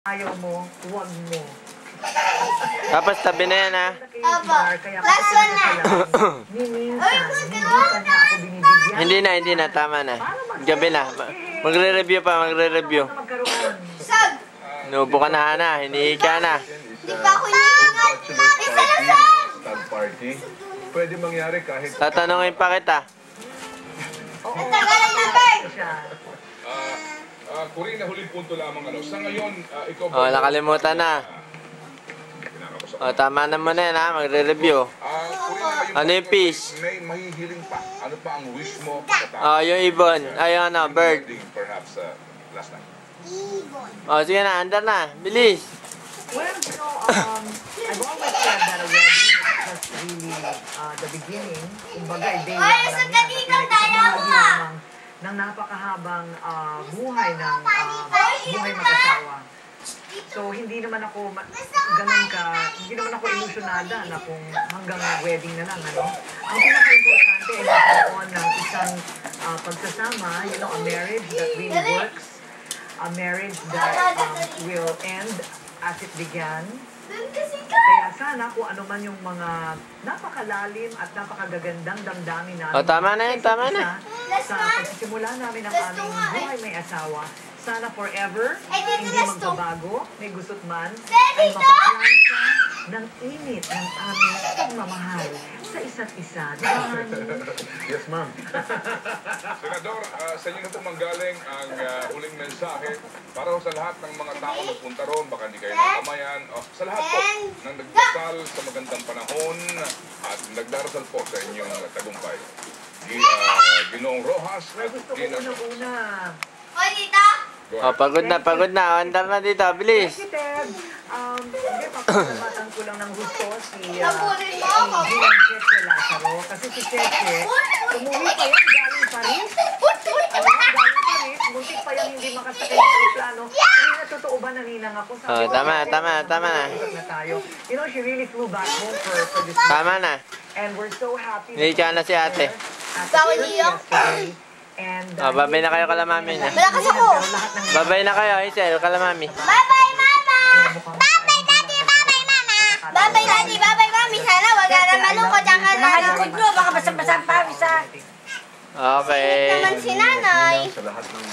ayaw mo, huwag mo. Tapos tabi na yan, ha? Opo. Last one na. Minsan na ako binibigyan. Hindi na. Tama na. Gabi na. Magre-review pa, magre-review. Sag! Nubo ka na, Hana. Hinihi ka na. Di pa ako hinihingal. Isa na sag! Stag party. Pwede mangyari kahit... Tatanungin pa kita. Ang tagalan na, Bert! Kuring na huling punto lamang ano. Sa ngayon, ikaw ba... Oh, nakalimutan na. Oh, tama na muna yan, ha? Magre-review. Ano yung fish? May mahihiling pa. Ano pa ang wish mo? Oh, yung ibon. Ay, ano, bird. Perhaps last night. Oh, sige na, andar na. Bilis. Well, you know, I've always said that a wedding is just really the beginning. Kumbaga, day lang lang yan. Ng napakahabang buhay ng buhay mag-asawa. So, hindi naman ako ilusyonada na kung hanggang wedding na lang, ano? Ang pinaka-importante ay nagkaroon ng isang pagsasama, you know, a marriage that really works, a marriage that will end as it began. Kaya sana kung ano man yung mga napakalalim at napakagagandang damdamin namin. Oh, tama na yun, tama na. Sa pagsisimula namin ng aming buhay may asawa, sana forever, hindi magbabago, may gusto't man, ay mapaplansa ng init ng aming pagmamahal sa isa't isa. Yes, ma'am. Senador, sa inyo na po manggaling ang huling mensahe para sa lahat ng mga tao na punta roon, baka hindi kayo nakamayan, sa lahat po ng nagdasal sa magandang panahon at nagdarasal po sa inyong tagumpay. Ginoong Rojas at Gusto ko Gina... una-una. O, dito? Oh, pagod na. Andar na dito. Bilis. Thank you, Ted. Hindi, papasalamatan ko lang ng gusto si Nabulin mo ako. Cheche Lazaro. Kasi si Cheche, umuwi pa yan galing Paris. Galing Paris, muntik pa yan hindi makasakay ng aeroplano. Hindi na totoo ba naninang ako? Oh, tama na. You know, she really flew back home for this. Tama na. And we're so happy. Hindi ka na si ate. Bawal iyak. And Babay na kayo kala mami na. Malakas ako. Babay na kayo, Isel, kala mami. Bye-bye, Mama! Bye-bye, Daddy! Bye-bye, Mama! Bye-bye, Daddy! Bye-bye, Mami! Sana wag ka na malungkot ang Nakalikod mo, baka basta-basta ang pawis ha. Okay. naman si Nanay. Sa lahat ng